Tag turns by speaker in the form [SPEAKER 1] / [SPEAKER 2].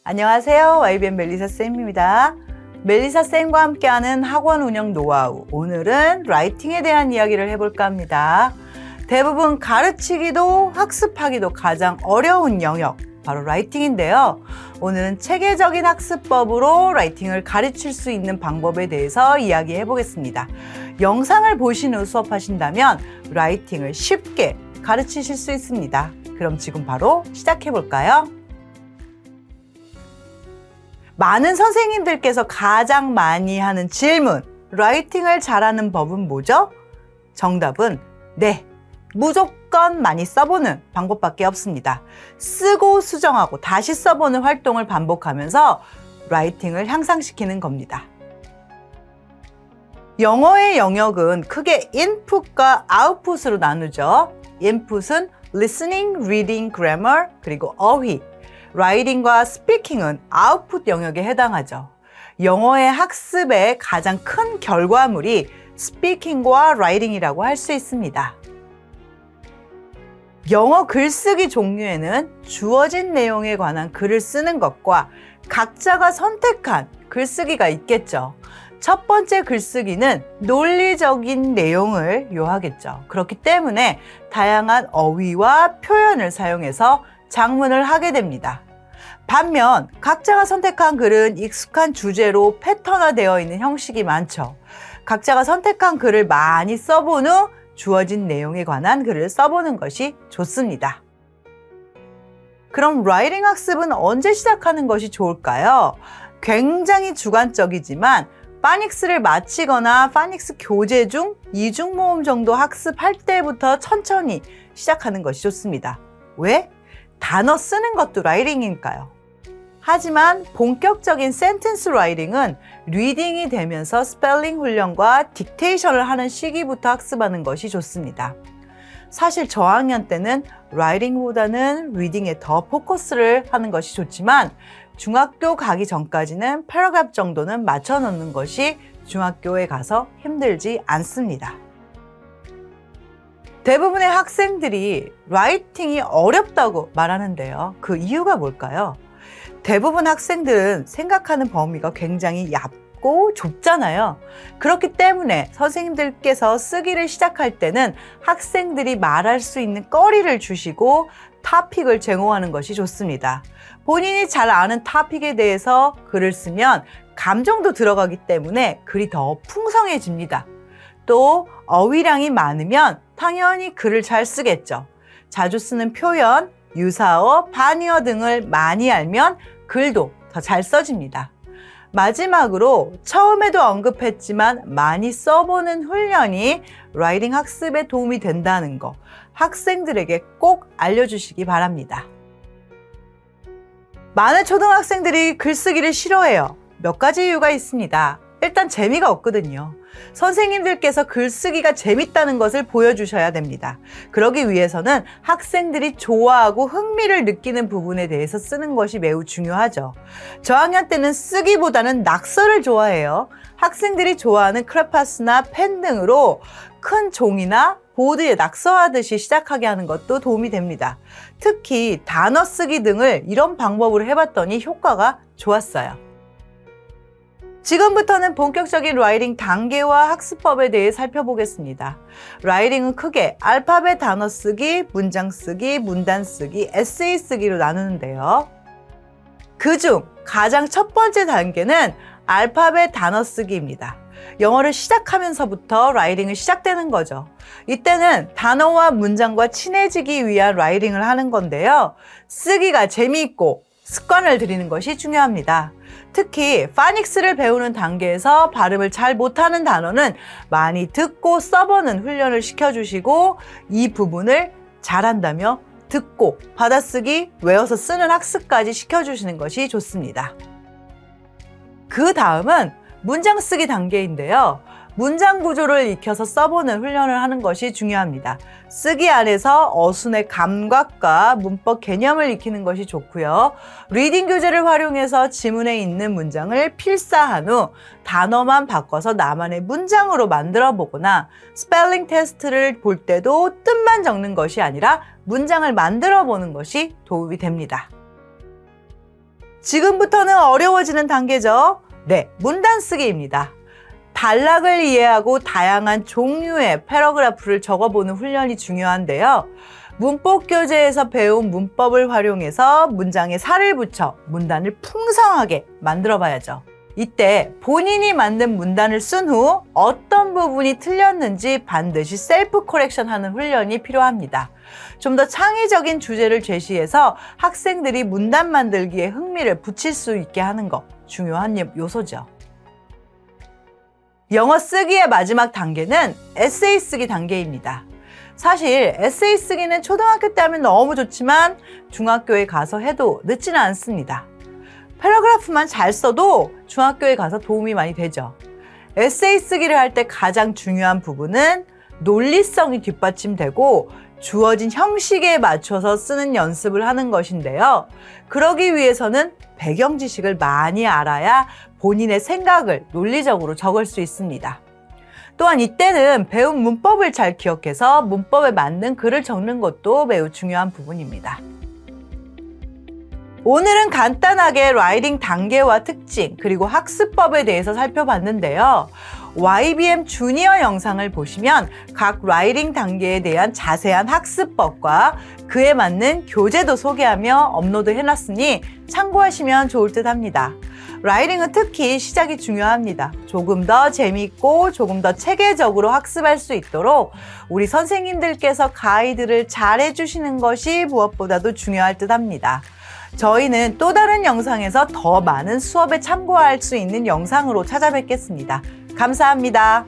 [SPEAKER 1] 안녕하세요. YBM 멜리사 쌤입니다. 멜리사 쌤과 함께하는 학원 운영 노하우. 오늘은 라이팅에 대한 이야기를 해볼까 합니다. 대부분 가르치기도 학습하기도 가장 어려운 영역, 바로 라이팅인데요. 오늘은 체계적인 학습법으로 라이팅을 가르칠 수 있는 방법에 대해서 이야기해 보겠습니다. 영상을 보신 후 수업하신다면 라이팅을 쉽게 가르치실 수 있습니다. 그럼 지금 바로 시작해 볼까요? 많은 선생님들께서 가장 많이 하는 질문, 라이팅을 잘하는 법은 뭐죠? 정답은 네, 무조건 많이 써보는 방법밖에 없습니다. 쓰고 수정하고 다시 써보는 활동을 반복하면서 라이팅을 향상시키는 겁니다. 영어의 영역은 크게 인풋과 아웃풋으로 나누죠. 인풋은 listening, reading, grammar, 그리고 어휘. 라이팅과 스피킹은 아웃풋 영역에 해당하죠. 영어의 학습의 가장 큰 결과물이 스피킹과 라이팅이라고 할 수 있습니다. 영어 글쓰기 종류에는 주어진 내용에 관한 글을 쓰는 것과 각자가 선택한 글쓰기가 있겠죠. 첫 번째 글쓰기는 논리적인 내용을 요하겠죠. 그렇기 때문에 다양한 어휘와 표현을 사용해서 작문을 하게 됩니다. 반면 각자가 선택한 글은 익숙한 주제로 패턴화되어 있는 형식이 많죠. 각자가 선택한 글을 많이 써본 후 주어진 내용에 관한 글을 써보는 것이 좋습니다. 그럼 라이팅 학습은 언제 시작하는 것이 좋을까요? 굉장히 주관적이지만 파닉스를 마치거나 파닉스 교재 중 이중모음 정도 학습할 때부터 천천히 시작하는 것이 좋습니다. 왜? 단어 쓰는 것도 라이팅이니까요. 하지만 본격적인 센텐스 라이팅은 리딩이 되면서 스펠링 훈련과 딕테이션을 하는 시기부터 학습하는 것이 좋습니다. 사실 저학년 때는 라이팅보다는 리딩에 더 포커스를 하는 것이 좋지만 중학교 가기 전까지는 패러그래프 정도는 맞춰 놓는 것이 중학교에 가서 힘들지 않습니다. 대부분의 학생들이 라이팅이 어렵다고 말하는데요. 그 이유가 뭘까요? 대부분 학생들은 생각하는 범위가 굉장히 얇고 좁잖아요. 그렇기 때문에 선생님들께서 쓰기를 시작할 때는 학생들이 말할 수 있는 거리를 주시고 토픽을 제공하는 것이 좋습니다. 본인이 잘 아는 토픽에 대해서 글을 쓰면 감정도 들어가기 때문에 글이 더 풍성해집니다. 또 어휘량이 많으면 당연히 글을 잘 쓰겠죠. 자주 쓰는 표현, 유사어, 반의어 등을 많이 알면 글도 더 잘 써집니다. 마지막으로 처음에도 언급했지만 많이 써보는 훈련이 라이팅 학습에 도움이 된다는 거 학생들에게 꼭 알려주시기 바랍니다. 많은 초등학생들이 글쓰기를 싫어해요. 몇 가지 이유가 있습니다. 일단 재미가 없거든요. 선생님들께서 글쓰기가 재밌다는 것을 보여주셔야 됩니다. 그러기 위해서는 학생들이 좋아하고 흥미를 느끼는 부분에 대해서 쓰는 것이 매우 중요하죠. 저학년 때는 쓰기보다는 낙서를 좋아해요. 학생들이 좋아하는 크레파스나 펜 등으로 큰 종이나 보드에 낙서하듯이 시작하게 하는 것도 도움이 됩니다. 특히 단어 쓰기 등을 이런 방법으로 해봤더니 효과가 좋았어요. 지금부터는 본격적인 라이팅 단계와 학습법에 대해 살펴보겠습니다. 라이팅은 크게 알파벳 단어 쓰기, 문장 쓰기, 문단 쓰기, 에세이 쓰기로 나누는데요. 그중 가장 첫 번째 단계는 알파벳 단어 쓰기입니다. 영어를 시작하면서부터 라이팅은 시작되는 거죠. 이때는 단어와 문장과 친해지기 위한 라이팅을 하는 건데요. 쓰기가 재미있고 습관을 들이는 것이 중요합니다. 특히 파닉스를 배우는 단계에서 발음을 잘 못하는 단어는 많이 듣고 써보는 훈련을 시켜주시고 이 부분을 잘한다며 듣고 받아쓰기, 외워서 쓰는 학습까지 시켜주시는 것이 좋습니다. 그 다음은 문장 쓰기 단계인데요. 문장 구조를 익혀서 써보는 훈련을 하는 것이 중요합니다. 쓰기 안에서 어순의 감각과 문법 개념을 익히는 것이 좋고요. 리딩 교재를 활용해서 지문에 있는 문장을 필사한 후 단어만 바꿔서 나만의 문장으로 만들어 보거나 스펠링 테스트를 볼 때도 뜻만 적는 것이 아니라 문장을 만들어 보는 것이 도움이 됩니다. 지금부터는 어려워지는 단계죠. 네, 문단 쓰기입니다. 단락을 이해하고 다양한 종류의 패러그래프를 적어보는 훈련이 중요한데요. 문법 교재에서 배운 문법을 활용해서 문장에 살을 붙여 문단을 풍성하게 만들어 봐야죠. 이때 본인이 만든 문단을 쓴 후 어떤 부분이 틀렸는지 반드시 셀프 코렉션 하는 훈련이 필요합니다. 좀 더 창의적인 주제를 제시해서 학생들이 문단 만들기에 흥미를 붙일 수 있게 하는 것 중요한 요소죠. 영어 쓰기의 마지막 단계는 에세이 쓰기 단계입니다. 사실 에세이 쓰기는 초등학교 때 하면 너무 좋지만 중학교에 가서 해도 늦지는 않습니다. 패러그래프만 잘 써도 중학교에 가서 도움이 많이 되죠. 에세이 쓰기를 할 때 가장 중요한 부분은 논리성이 뒷받침되고 주어진 형식에 맞춰서 쓰는 연습을 하는 것인데요. 그러기 위해서는 배경 지식을 많이 알아야 본인의 생각을 논리적으로 적을 수 있습니다. 또한 이때는 배운 문법을 잘 기억해서 문법에 맞는 글을 적는 것도 매우 중요한 부분입니다. 오늘은 간단하게 라이팅 단계와 특징 그리고 학습법에 대해서 살펴봤는데요. YBM 주니어 영상을 보시면 각 라이팅 단계에 대한 자세한 학습법과 그에 맞는 교재도 소개하며 업로드 해놨으니 참고하시면 좋을 듯 합니다. 라이팅은 특히 시작이 중요합니다. 조금 더 재미있고 조금 더 체계적으로 학습할 수 있도록 우리 선생님들께서 가이드를 잘 해주시는 것이 무엇보다도 중요할 듯 합니다. 저희는 또 다른 영상에서 더 많은 수업에 참고할 수 있는 영상으로 찾아뵙겠습니다. 감사합니다.